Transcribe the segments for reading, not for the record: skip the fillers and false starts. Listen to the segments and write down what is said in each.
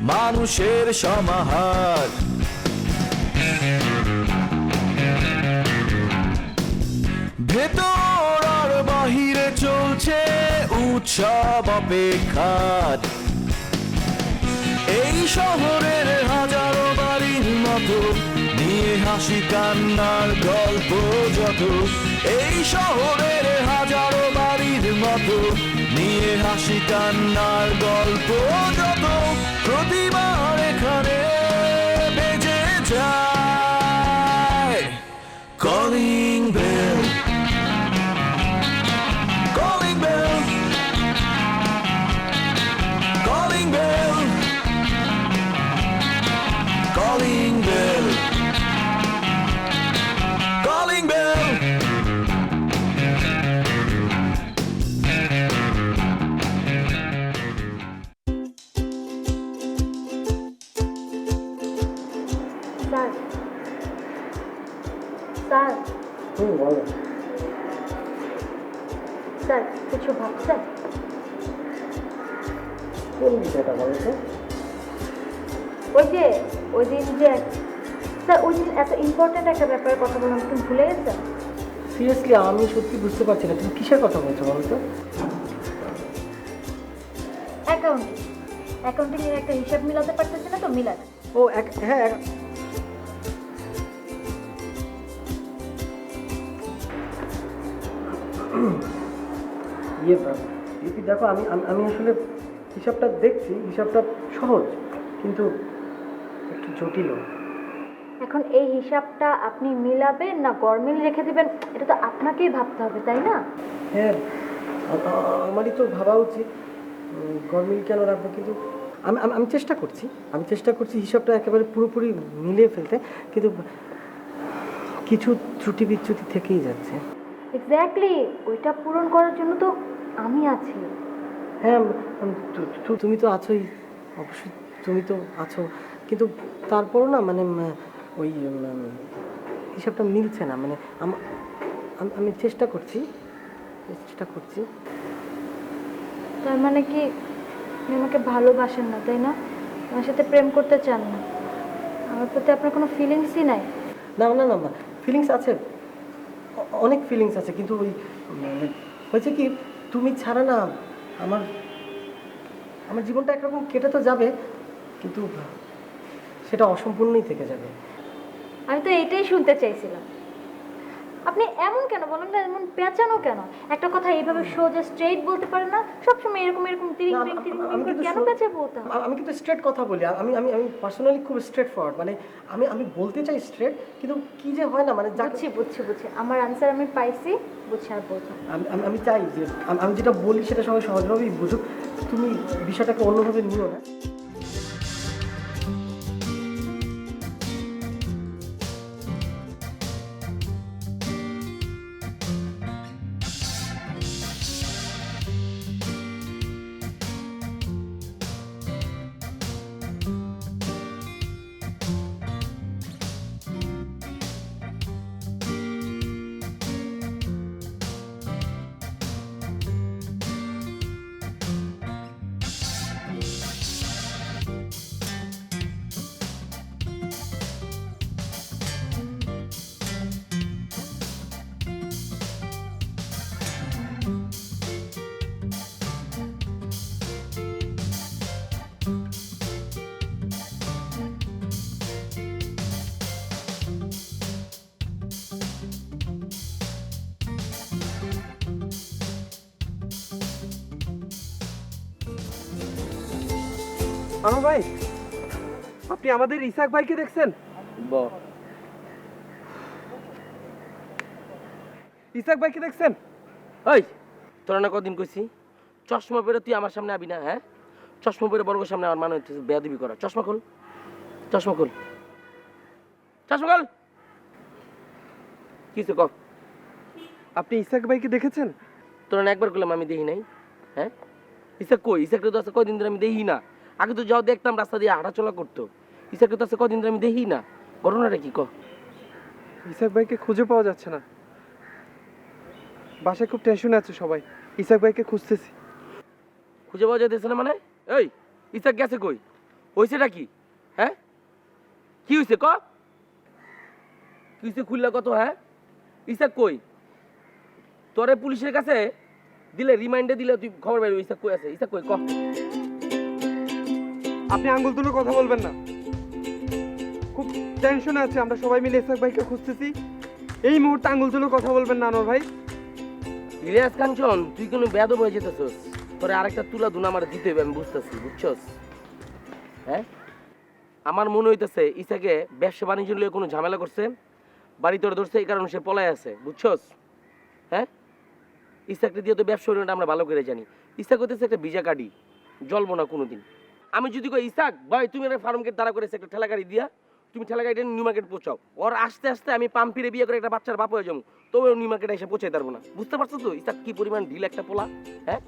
মানুষের সমাহার। ভেতর আর বাহিরে চলছে উৎসব অপেক্ষার। এই শহরের হাজারো বাড়ির মতো নিয়ে হাসি কান্নার গল্প যত। এই শহরের হাজারো বাড়ির মতো নিয়ে হাসি কান্নার গল্প যত। প্রতিবার এখানে বেজে যায় calling bell, calling bell, calling bell, calling bell, calling bell. Sir sir বলো। স্যার কিছু ভাবছেন? কোন বিষয়টা বলো তো? ওই দিন যে স্যার ওই দিন এত ইম্পর্ট্যান্ট একটা ব্যাপারে কথা বললাম, তুমি ভুলে গেছেন? সিরিয়াসলি আমি সত্যি বুঝতে পারছি না তুমি কিসের কথা বলছো বলো তো? অ্যাকাউন্টিং এর একটা হিসাব মিলাতে পারতেছে না তো মিলান। ও হ্যাঁ লিপি দেখো আমি আমি আসলে হিসাবটা দেখছি, হিসাবটা সহজ কিন্তু একটু জটিল। এখন এই হিসাবটা আপনি মিলাবেন না গরমিল রেখে দিবেন, এটা তো আপনাকেই ভাবতে হবে, তাই না? হ্যাঁ আমারই তো ভাবা উচিত গরমিল কেন রাখবো, কিন্তু আমি আমি চেষ্টা করছি হিসাবটা একেবারে পুরোপুরি মিলিয়ে ফেলতে, কিন্তু কিছু ত্রুটি বিচ্যুতি থেকেই যাচ্ছে। এক্স্যাক্টলি, ওইটা পূরণ করার জন্য তো আমি আছি। হ্যাঁ তুমি তো আছোই, অবশ্যই তুমি তো আছো, কিন্তু তারপরও না মানে ওই হিসাবটা মিলছে না, মানে আমি চেষ্টা করছি। তার মানে কি আপনি আমাকে ভালোবাসেন না, তাই না? আমার সাথে প্রেম করতে চান না, আমার প্রতি আপনার কোনো ফিলিংসই নাই? না না না না ফিলিংস আছে, অনেক ফিলিংস আছে, কিন্তু ওই হয়েছে কি তুমি ছাড়া না আমার আমার জীবনটা একরকম কেটে তো যাবে, কিন্তু সেটা অসম্পূর্ণই থেকে যাবে। আমি তো এইটাই শুনতে চাইছিলাম। আপনি এমন কেন বলেন না, এমন পেঁচানো কেন? একটা কথা এইভাবে সোজা স্ট্রেইট বলতে পারেন না, সবসময় এরকম তিরিং তিরিং তিরিং করে কেন পেঁচায় বলতাম? আমি কিন্তু স্ট্রেট কথা বলি, আমি আমি আমি পার্সোনালি খুব স্ট্রেট ফরওয়ার্ড, মানে আমি বলতে চাই স্ট্রেট, কিন্তু কি যে হয় না মানে বুঝছি আমার আনসার আমি পাইছি, বুঝছি আর বলতাম। আমি চাই যে আমি যেটা বলি সেটা সবাই সহজভাবেই বুঝুক, তুমি বিষয়টাকে অন্যভাবে নিও না। আমার ভাই, আপনি আমাদের ইসাক ভাইকে দেখছেন? ইসাক ভাইকে দেখছেন? ওই তোরা না কদিন কইছি চশমা পরে তুই আমার সামনে আবি না? হ্যাঁ, চশমা পরে বড় সামনে আমার মানে হচ্ছে বেয়াদবি করা। চশমা খোল, চশমা খোল, চশমা খোল। কিছু কর। আপনি ইসাক ভাইকে দেখেছেন? তোরা না একবার করলাম আমি দেখি নাই? হ্যাঁ, ইসাক কই? ইসাকটা তো আছে কয়দিন ধরে আমি দেখি না। আগে তো যাও দেখতাম রাস্তা দিয়ে হাঁটাচলা করতো, ইসাকটা তো আছে কয়দিন ধরে আমি দেখি না। ঘটনাটা কি কর? ইসাক ভাইকে খুঁজে পাওয়া যাচ্ছে না, বাসায় খুব টেনশনে আছে সবাই। ইসাক ভাইকে খুঁজতেছি। খুঁজে পাওয়া যাইতেছে না মানে? এই ইসাক গেছে কই? হয়েছেটা কি? হ্যাঁ, কি হয়েছে ক? কি হয়েছে খুললা কত? হ্যাঁ, ইসাক কই? তোরে পুলিশের কাছে দিলে, রিমাইন্ডে দিলে তুই খবর পাইবি ইসাক কই আছে। ইসাক কই ক? আপনি আঙ্গুল তুলে কথা বলবেন না। খুব টেনশনে আছে, আমরা সবাই মিলে ইসাক ভাইকে খুঁজতেছি। এই মুহূর্তে আঙ্গুল তুলে কথা বলবেন না আনোয়ার ভাই। ইলিয়াস কাঞ্চন, তুই কোনো বেয়াদব হয়ে যেতেছস। তোরে আরেকটা তুলা দুনা আমার দিতে হবে, আমি বুঝতেছি, বুঝছস? হ্যাঁ, আমার মনে হইতেছে ইসাকে ব্যবসা বাণিজ্য নিয়ে কোনো ঝামেলা করছে, বাড়ি তোর ধরছে, এই কারণে সে পলায় আছে, বুঝছস? হ্যাঁ, ইসাককে দিয়ে তো ব্যবসা বাণিজ্যটা আমরা ভালো করে জানি। ইসাক হইতেছে একটা ভিজা কাডি, জ্বলবো না কোনোদিন। আমি যদি কই ইসাক ভাই তুমি একটা ফার্ম গেট দাঁড়া করেছে একটা ঠেলা গাড়ি দিয়া, তুমি ঠেলা গাড়িটা নিউ মার্কেট পৌঁছাও, ওর আস্তে আস্তে আমি পাম্পিরে বিয়ে করে একটা বাচ্চার বাপ হয়ে যাবো, তবে নিউ মার্কেটে এসে পৌঁছাই পারবো না। বুঝতে পারছো তো ইসাক কি পরিমাণ ঢিল একটা পোলা? হ্যাঁ,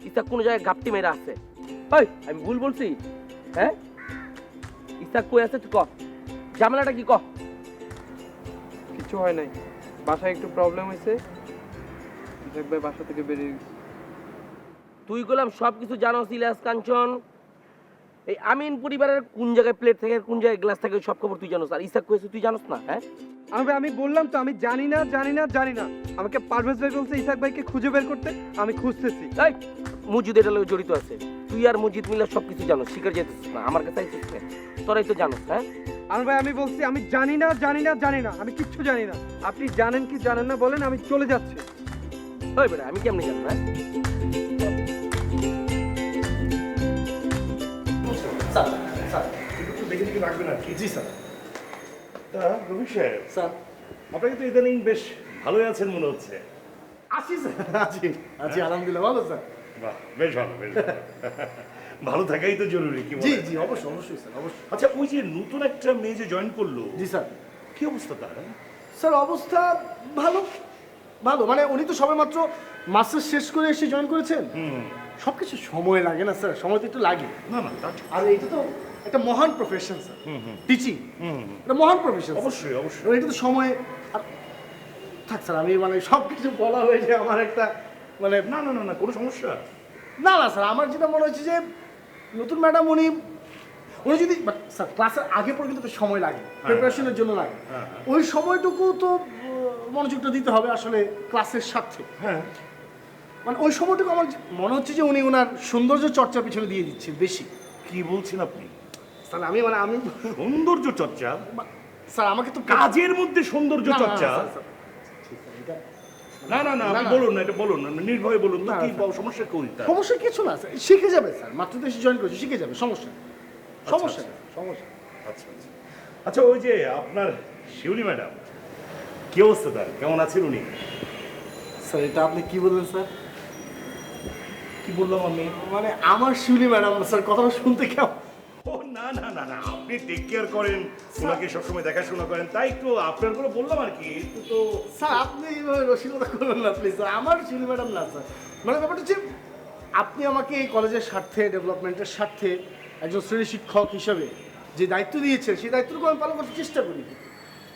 ইসাক কোনো জায়গায় ঘাপটি মেরা আছে। ওই আমি ভুল বলছি? হ্যাঁ, ইসাক কই আছে তুই ক, ঝামেলাটা কি ক? কিছু হয় নাই, বাসায় একটু প্রবলেম হয়েছে, ইসাক ভাই বাসা থেকে বেরিয়ে গেছে। তুই গোলাম সব কিছু জানোস ইলিয়াস কাঞ্চন। এই আমিন পরিবারের কোন জায়গায় প্লেট থাকে, কোন জায়গায় গ্লাস থাকে, সব খবর তুই জানোস। আর ইসাক কইছে তুই জানোস না? হ্যাঁ, আমি বললাম তো আমি জানি না জানি না জানি না। আমাকে পারভেজ ভাই বলছে ইসাক ভাইকে খুঁজে বের করতে, আমি খুঁজতেছি। এই মসজিদ এটা লগে জড়িত আছে, তুই আর মসজিদ মিলে সব কিছু জানোস, স্বীকার যেতেছিস না, আমার কাছে আইছিস না, তোরাই তো জানোস। হ্যাঁ, আর ভাই আমি বলছি আমি জানি না জানি না জানি না, আমি কিচ্ছু জানি না। আপনি জানেন কি জানেন না বলেন, আমি চলে যাচ্ছি। ওই বেটা আমি কেমনে জানবো? হ্যাঁ, স্যার স্যার একটু দেখে দেখে রাখবেন আর কি। জি স্যার। তা রবি সাহেব, স্যার আপনাকে তো ইদানিং বেশ ভালোই আছেন মনে হচ্ছে। আছি স্যার, আছি আলহামদুলিল্লাহ, ভালো স্যার। বাহ, বেশ ভালো, বেশ ভালো। ভালো থাকাই তো জরুরি, কি জি বলেন? জি অবশ্যই অবশ্যই স্যার, অবশ্যই। আচ্ছা, ওই যে নতুন একটা মেয়ে যে জয়েন করলো, জি স্যার। কি অবস্থা তার? স্যার অবস্থা ভালো, ভালো মানে উনি তো সবেমাত্র মাস্টার্স শেষ করে এসে জয়েন করেছেন। সব কিছু সময় লাগে না স্যার, সময় তো একটু লাগে। না না, তা ঠিক। আর এটা তো একটা মহান প্রফেশন স্যার, টিচিং এটা মহান প্রফেশন। অবশ্যই অবশ্যই। এটা তো সময় আর থাক স্যার, আমি মানে সব কিছু বলা হয়েছে আমার একটা মানে না না না না, কোনো সমস্যা? না না স্যার, আমার যেটা মনে হচ্ছে যে নতুন ম্যাডাম উনি যদি স্যার ক্লাসের আগে পরে কিন্তু সময় লাগে, প্রিপারেশনের জন্য লাগে, ওই সময়টুকু তো মনোযোগটা দিতে হবে আসলে ক্লাসের সাথে। হ্যাঁ, মানে ওই সময়টুকু আমার মনে হচ্ছে যে উনি ওনার সৌন্দর্য চর্চার পিছনে দিয়ে দিচ্ছেন বেশি। কি বলছেন আপনি? স্যার আমি সৌন্দর্য চর্চা? স্যার আমাকে তো কাজের মধ্যে সৌন্দর্য না, না, চর্চা? Sir, sir. না না না, আপনি না। বলুন না, এটা বলুন না, নির্ভয়ে বলুন তো, না, কি স্যার। সমস্যা করি তার? সমস্যা কিছু না স্যার, শিখে যাবে স্যার, মাত্র তো এসে জয়েন করেছে, শিখে যাবে, সমস্যা নেই। সমস্যা নেই, সমস্যা নেই। আচ্ছা আচ্ছা আচ্ছা, ওই যে আপনার শিউলি ম্যাডাম, কি অবস্থা তার? কেমন আছেন উনি? স্যার এটা আপনি কি বললেন স্যার? কি বললাম আমি? মানে আমার শিউলি ম্যাডাম স্যার, কথাটা শুনতে কেমন? ও না না না না, আপনি টেক কেয়ার করেন, ওনাকে সবসময় দেখাশোনা করেন, তাই একটু আপনার করে বললাম আর কি। একটু তো স্যার আপনি এইভাবে রসিকতা করবেন না প্লিজ স্যার, আমার শিউলি ম্যাডাম না স্যার। মানে ব্যাপারটা হচ্ছে আপনি আমাকে এই কলেজের স্বার্থে, ডেভেলপমেন্টের স্বার্থে একজন শ্রেণী শিক্ষক হিসেবে যে দায়িত্ব দিয়েছে, সেই দায়িত্বটুকু আমি পালন করতে চেষ্টা করি।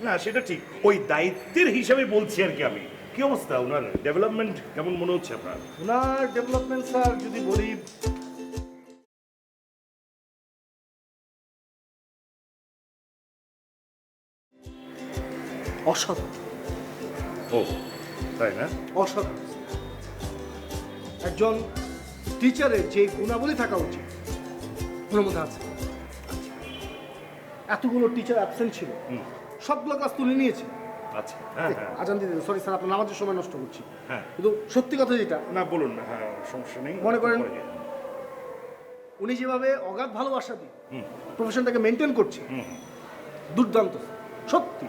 না, সেটা ঠিক, ওই দায়িত্বের হিসাবে বলছি আর কি আমি। কি অবস্থা ওনার ডেভেলপমেন্ট কেমন মনে হচ্ছে আপনার? ওনার ডেভেলপমেন্ট স্যার যদি বলি, অসাধারণ, ও তাই না? অসাধারণ। একজন টিচারের যে গুণাবলী থাকা উচিত ওনার মধ্যে আছে। এতগুলো টিচার অ্যাবসেন্ট ছিল, সবগুলো ক্লাস তুলে নিয়েছে। আচ্ছা, হ্যাঁ হ্যাঁ আজান দিতে সরি স্যার, আপনার নামাজের সময় নষ্ট করছি। হ্যাঁ, কিন্তু সত্যি কথা যেটা, না বলুন না, হ্যাঁ সমস্যা নেই। মনে করেন পরে গিয়ে। উনি যেভাবে অগাধ ভালোবাসা দিয়ে প্রফেশনটাকে মেনটেন করছে, দুর্দান্ত স্যার, সত্যি।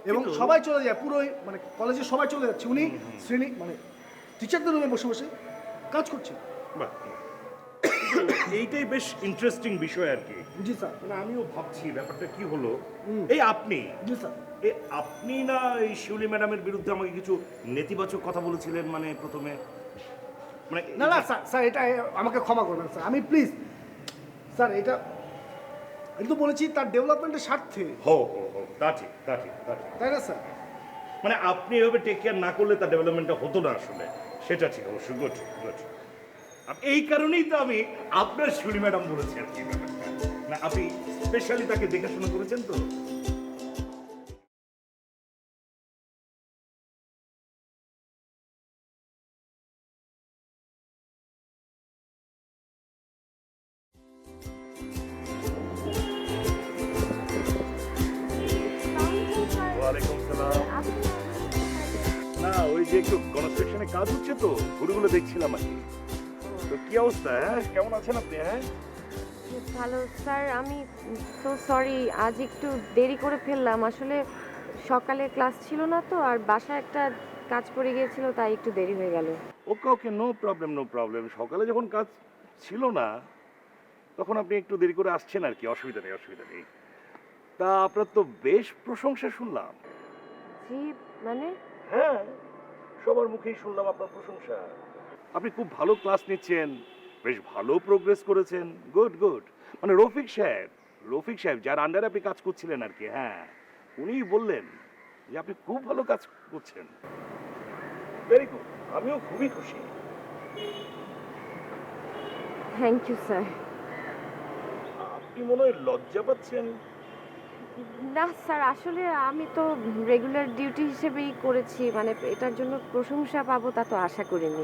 এবং সবাই চলে যায়, পুরো মানে কলেজে সবাই চলে যাচ্ছে, উনি শ্রেণী মানে টিচারদের রুমে বসে বসে কাজ করছে। বাহ, এইটাই বেশ ইন্টারেস্টিং বিষয় আর কি। জি স্যার। মানে আমিও ভাবছি ব্যাপারটা কি হলো। এই আপনি, জি স্যার। এই আপনি না এই শিউলি ম্যাডামের বিরুদ্ধে আমাকে কিছু নেতিবাচক কথা বলেছিলেন, মানে প্রথমে মানে না না স্যার, স্যার এটা আমাকে ক্ষমা করবেন স্যার, আমি প্লিজ স্যার এটা তো বলেছি তার ডেভেলপমেন্টের স্বার্থে। হো হো হো, তা ঠিক তা ঠিক তা ঠিক। তাই না স্যার? মানে আপনি এভাবে টেক কেয়ার না করলে তার ডেভেলপমেন্টটা হতো না আসলে, সেটা ঠিক অবশ্যই। Good good. আর এই কারণেই তো আমি আপনার শুলি ম্যাডাম বলেছি আর কি ব্যাপারটা। না আপনি স্পেশালি তাকে দেখাশোনা করেছেন তো? ওয়ালাইকুম সালাম। না ওই যে একটু কনস্ট্রাকশনে কাজ হচ্ছে তো ঘুরিগুলো দেখছিলাম আর কি। তো কি অবস্থা, হ্যাঁ কেমন আছেন আপনি? হ্যাঁ ভালো স্যার, আমি তো সরি আজ একটু দেরি করে ফেললাম। আসলে সকালে ক্লাস ছিল না তো, আর বাসায় একটা কাজ পড়ে গিয়েছিল, তাই একটু দেরি হয়ে গেল। ওকে ওকে, নো প্রবলেম নো প্রবলেম। সকালে যখন কাজ ছিল না তখন আপনি একটু দেরি করে আসছেন আর কি, অসুবিধা নেই অসুবিধা নেই। তা আপনার তো বেশ প্রশংসা শুনলাম। জি মানে? হ্যাঁ, সবার মুখেই শুনলাম আপনার প্রশংসা। আপনি খুব ভালো ক্লাস নিচ্ছেন, বেশ ভালো প্রোগ্রেস করেছেন। Good good. মানে রফিক সাহেব যার আন্ডারে আপনি কাজ করছিলেন আর কি, হ্যাঁ উনিই বললেন যে আপনি খুব ভালো কাজ করছেন। ভেরি গুড, আমিও খুবই খুশি। Thank you sir. আপনি মনে হয় লজ্জা পাচ্ছেন। না স্যার, আসলে আমি তো রেগুলার ডিউটি হিসেবেই করেছি, মানে এটার জন্য প্রশংসা পাবো তা তো আশা করিনি।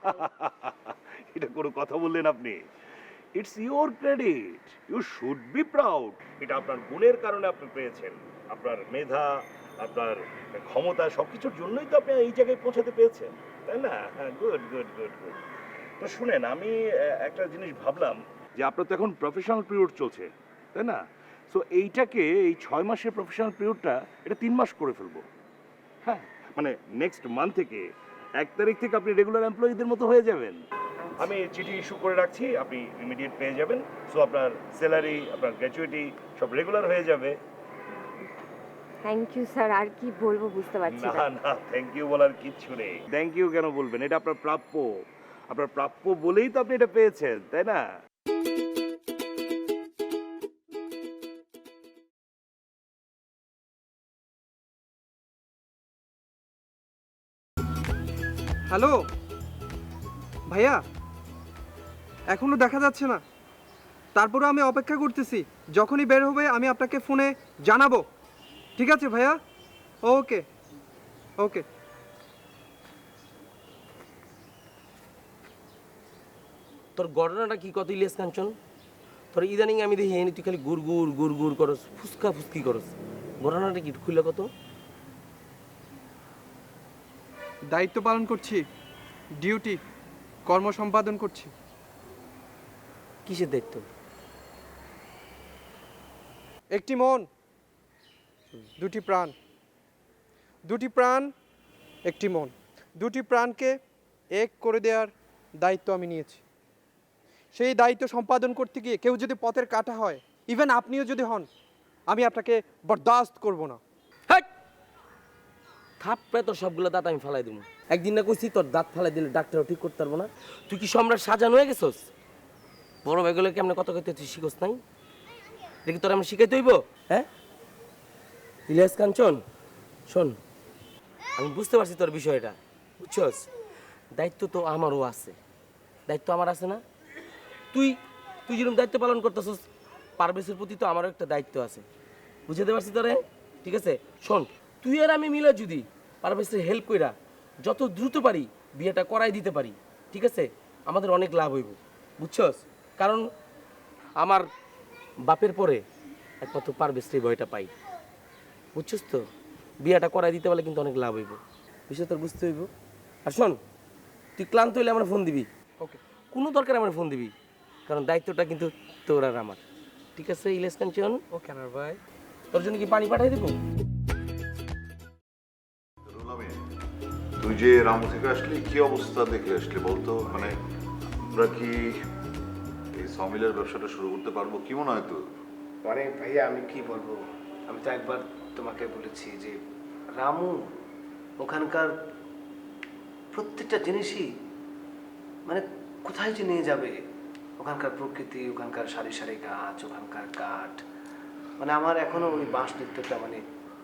এটা কোনো কথা বললেন আপনি? It's your credit, you should be proud. এটা আপনার গুণের কারণে আপনি পেয়েছেন, আপনার মেধা, আপনার ক্ষমতা, সবকিছুর জন্যই তো আপনি এই জায়গায় পৌঁছাতে পেরেছেন, তাই না? হ্যাঁ, গুড গুড গুড গুড। তো শুনেন, আমি একটা জিনিস ভাবলাম যে আপনার তো এখন প্রফেশনাল পিরিয়ড চলছে, তাই না? সো এইটাকে, এই 6 মাসের প্রফেশনাল পিরিয়ডটা এটা 3 মাস করে ফেলবো। হ্যাঁ, মানে নেক্সট মান্থ থেকে 1 তারিখ থেকে আপনি রেগুলার এমপ্লয়ীদের মতো হয়ে যাবেন। আমি চিঠি ইস্যু করে রাখছি, আপনি ইমিডিয়েট পেয়ে যাবেন। সো আপনার স্যালারি, আপনার গ্র্যাচুইটি সব রেগুলার হয়ে যাবে। থ্যাংক ইউ স্যার, আর কি বলবো বুঝতে পারছি না না। না, থ্যাংক ইউ বলার কিচ্ছু নেই। থ্যাংক ইউ কেন বলবেন? এটা আপনার প্রাপ্য। আপনার প্রাপ্য বলেই তো আপনি এটা পেয়েছেন, তাই না? হ্যালো ভাইয়া, এখনো দেখা যাচ্ছে না। তারপরে আমি অপেক্ষা করতেছি, যখনই বের হবে আমি আপনাকে ফোনে জানাবো। ঠিক আছে ভাইয়া? ওকে ওকে। তোর ঘটনাটা কি কত ইলিয়াস কাঞ্চন? তোর ইদানিং আমি দেখি তুই খালি গুড় গুড় গুড় গুড় করস, ফুসকা ফুসকি করস। ঘটনাটা কি খুলে কত? দায়িত্ব পালন করছি, ডিউটি কর্ম সম্পাদন করছি। কিসের দায়িত্ব? একটি মন, দুটি প্রাণ, দুটি প্রাণ, একটি মন, দুটি প্রাণকে এক করে দেওয়ার দায়িত্ব আমি নিয়েছি। সেই দায়িত্ব সম্পাদন করতে গিয়ে কেউ যদি পথের কাটা হয়, ইভেন আপনিও যদি হন, আমি আপনাকে বরদাস্ত করব না। থাপড়ে তোর সবগুলো দাঁত আমি ফালাই দেবো। একদিন না কইছি তোর দাঁত ফালাই দিলে ডাক্তারও ঠিক করতে পারবো না। তুই কি সম্রাট সাজানো হয়ে গেছস? বড় ভাইগুলো কেমনে কত কইতে তুই শিখস নাই? দেখি তোর আমি শিখাইতে হইব? হ্যাঁ ইলিয়াস কাঞ্চন, শোন, আমি বুঝতে পারছি তোর বিষয়টা, বুঝছস? দায়িত্ব তো আমারও আছে, দায়িত্ব আমার আছে না? তুই তুই যেরকম দায়িত্ব পালন করতেছস, পারভেজের প্রতি তো আমারও একটা দায়িত্ব আছে, বুঝাতে পারছি তোরে? ঠিক আছে, শোন, তুই আর আমি মিলে যদি পারভেজের হেল্প কইরা যত দ্রুত পারি বিয়েটা করাই দিতে পারি, ঠিক আছে, আমাদের অনেক লাভ হইব, বুঝছস? কারণ আমার বাপের পরে একমাত্র পারভেজের ভয়টা পাই, বুঝছস তো? বিয়েটা করাই দিতে পারলে কিন্তু অনেক লাভ হইব, বিষয় তোর বুঝতে হইব। আর শোন, তুই ক্লান্ত হইলে আমার ফোন দিবি, ওকে? কোনো দরকার আমার ফোন দিবি, কারণ দায়িত্বটা কিন্তু তোর আর আমার, ঠিক আছে ইলিয়াস কাঞ্চন? ওকে না ভাই। তোর জন্য কি পানি পাঠাই দেবো? তুই যে রামু থেকে আসলি কি অবস্থা দেখে আসলি বলতো? মানে আমরা কি এই সমিলের ব্যবসাটা শুরু করতে পারবো? কি মনে হয় তোর? মানে ভাইয়া আমি কি বলবো, আমি তো একবার তোমাকে বলেছি যে রামু ওখানকার প্রত্যেকটা জিনিসই মানে কোথায় যে নিয়ে যাবে, ওখানকার প্রকৃতি, ওখানকার সারি সারি গাছ, ওখানকার কাঠ, মানে আমার এখনো ওই বাঁশ নৃত্যটা, মানে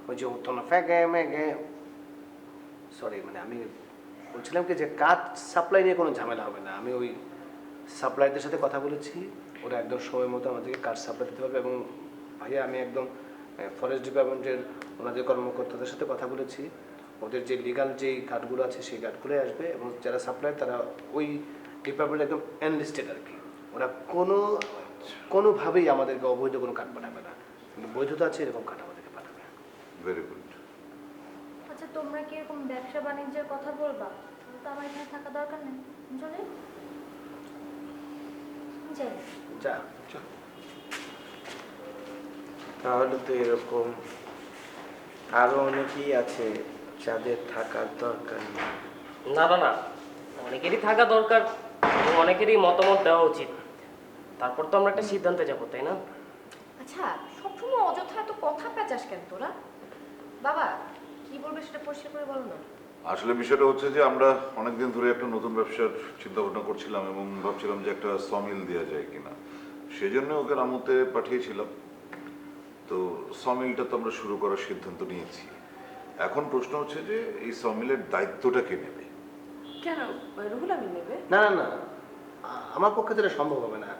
ওই যে উত্তন ফ্যাগে ম্যাগে, সরি মানে আমি বলছিলাম কি যে কাঠ সাপ্লাই নিয়ে কোনো ঝামেলা হবে না, আমি ওই সাপ্লায়ারদের সাথে কথা বলেছি, ওরা একদম সময় মতো আমাদেরকে কাঠ সাপ্লাই দিতে পারবে। এবং ভাইয়া আমি একদম ফরেস্ট ডিপার্টমেন্টের ওনাদের কর্মকর্তাদের সাথে কথা বলেছি, ওদের যে লিগাল যেই কাঠগুলো আছে সেই কাঠগুলোই আসবে, এবং যারা সাপ্লায়ার তারা ওই ডিপার্টমেন্ট একদম এনলিস্টেড আর কি। ওরা কোনোভাবেই আমাদেরকে অবৈধ কোনো কাঠ পাঠাবে না, কিন্তু বৈধতা আছে এরকম কাঠ আমাদেরকে পাঠাবে। Very good. আচ্ছা তোমরা কি এরকম ব্যবসা বাণিজ্যের কথা বলবা? তো আমার এখানে থাকা দরকার নেই, চলে যাই। যা তাহলে তো এরকম আরো অনেকেই আছে যাদের থাকার দরকার নেই। না না না, অনেকেরই থাকা দরকার এবং অনেকেরই মতামত দেওয়া উচিত। তারপর তো আমরা একটা সিদ্ধান্তে যাবো, তাই না? আচ্ছা সবসময় অযথা এত কথা পেঁচাস কেন তোরা? বাবা কি বলবে সেটা পরিষ্কার করে বলো না। আসলে বিষয়টা হচ্ছে যে আমরা অনেকদিন ধরে একটা নতুন ব্যবসার চিন্তা ভাবনা করছিলাম এবং ভাবছিলাম যে একটা সমিল দেওয়া যায় কিনা, সেজন্য ওকে রামুতে পাঠিয়েছিলাম। তো সমিলটা তো আমরা শুরু করার সিদ্ধান্ত নিয়েছি। এখন প্রশ্ন হচ্ছে যে এই সমিলের দায়িত্বটা কে নেবে? কেন রুহুল আমিন নেবে? না না না, আমার পক্ষে তো এটা সম্ভব হবে না।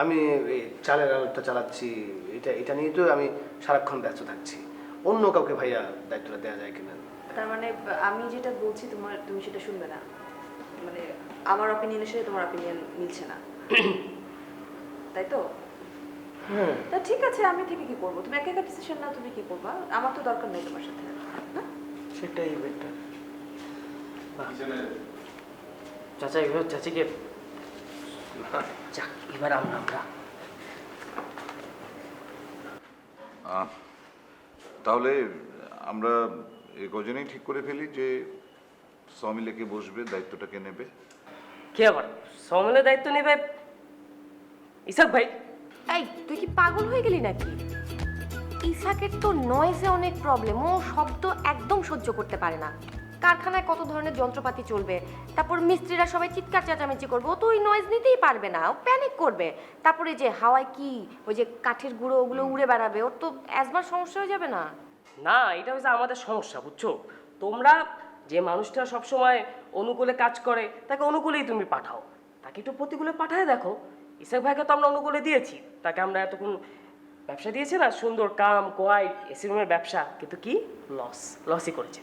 আমি এই চালের আলুটা চালাচ্ছি, এটা নিয়ে তো আমি সারাক্ষণ ব্যস্ত থাকছি। অন্য কাউকে ভাইয়া দায়িত্বটা দেওয়া যায় কিনা? তার মানে আমি যেটা বলছি তুমি সেটা শুনবে না, মানে আমার অপিনিয়নের সাথে তোমার অপিনিয়ন মিলছে না, তাই তো? হ্যাঁ তা ঠিক আছে, আমি থেকে কি করবো? তুমি একা একা ডিসিশন নাও, তুমি কি করবা? আমার তো দরকার নেই তোমার সাথে, না? সেটাই বেটার। চাচা এবার চাচিকে যাক, এবার আমরা তাহলে আমরা এই কজনেই ঠিক করে ফেলি যে সমিলে কে বসবে, দায়িত্বটা কে নেবে। কে আবার সমিলের দায়িত্ব নেবে? ইসাক ভাই। এই তুই কি পাগল হয়ে গেলি নাকি? ইসাকের তো নয়েজে অনেক প্রবলেম, ও শব্দ একদম সহ্য করতে পারে না। কারখানায় কত ধরনের যন্ত্রপাতি চলবে, তারপর মিস্ত্রিরা সবাই চিৎকার চেঁচামেচি করবে, ও তো ওই নয়েজ নিতেই পারবে না, ও প্যানিক করবে। তারপরে যে হাওয়ায় কি ওই যে কাঠের গুঁড়ো ওগুলো উড়ে বেড়াবে, ওর তো অ্যাজমার সমস্যা হয়ে যাবে না? না, এটা হচ্ছে আমাদের সমস্যা, বুঝছো? তোমরা যে মানুষটা সবসময় অনুকূলে কাজ করে তাকে অনুকূলেই তুমি পাঠাও, তাকে একটু প্রতিকূলে পাঠায় দেখো। ইসাক ভাইকে তো আমরা অনুকূলে দিয়েছি, তাকে আমরা এতক্ষণ ব্যবসা দিয়েছি না, সুন্দর কাম কোয়াইট এসি রুমের ব্যবসা, কিন্তু কি লসই করেছে।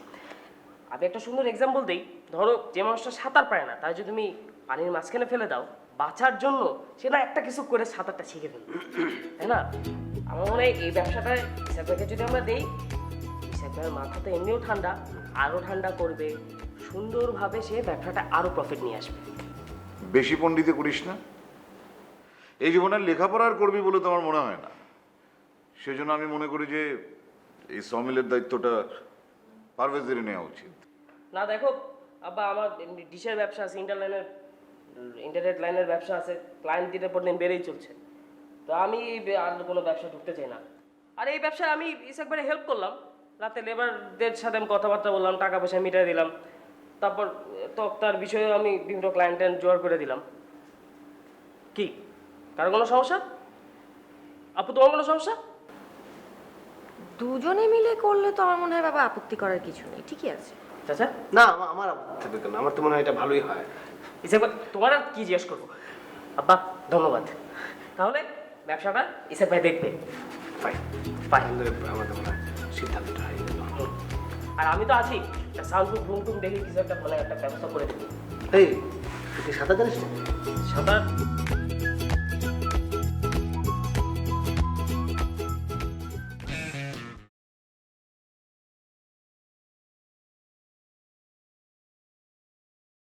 আমি একটা সুন্দর এক্সাম্পল দিই, ধরো যে মানুষটা সাঁতার পারে না, তাই যদি তুমি পানির মাঝখানে ফেলে দাও, বাঁচার জন্য সে না একটা কিছু করে সাঁতারটা শিখে ফেলবে, তাই না? আমার মনে হয় এই ব্যবসাটায় ইসাক ভাইকে যদি আমরা দিই, ইসাক ভাইয়ের মাথা তো এমনিও ঠান্ডা, আরও ঠান্ডা করবে, সুন্দরভাবে সে ব্যবসাটা আরও প্রফিট নিয়ে আসবে। বেশি পণ্ডিতে করিস না, এই জীবনের লেখাপড়া আর করবি বলে তো আমার মনে হয় না। সেজন্য আমি মনে করি যে এই সমিলের দায়িত্বটা পারভেজেরই নেওয়া উচিত। না দেখো আব্বা, আমার ডিশের ব্যবসা আছে, ইন্টারনেট লাইনের ব্যবসা আছে, ক্লায়েন্ট দিনের পর দিন বেড়েই চলছে, তো আমি আর কোনো ব্যবসা ঢুকতে চাই না। আর এই ব্যবসায় আমি ইসাক ভাইয়ের হেল্প করলাম, রাতে লেবারদের সাথে আমি কথাবার্তা বললাম, টাকা পয়সা মিটাই দিলাম, তারপর তক্তার বিষয়েও আমি বিভিন্ন ক্লায়েন্টের জোয়ার করে দিলাম। কি কারো কোনো সমস্যা? আপু তোমার কোনো সমস্যা? দুজনে মিলে করলে তো আমার মনে হয় বাবা আপত্তি করার কিছু নেই, ঠিকই আছে। চাচা না আমার আপত্তি কেন? আমার তো মনে হয় এটা ভালোই হয়। ইসাক ভাই, তোমার আর কি জিজ্ঞেস করবো? আব্বা ধন্যবাদ, তাহলে ব্যবসাটা ইসাক ভাই দেখবে। আমাদের মনে হয় সিদ্ধান্তটা হয়ে গেল। আর আমি তো আছি, সাউন্ড রুম টুম দেখে কিছু একটা ভালো একটা ব্যবস্থা করে দেবো। এই তুই কি সাঁতার জানিস না? সাঁতার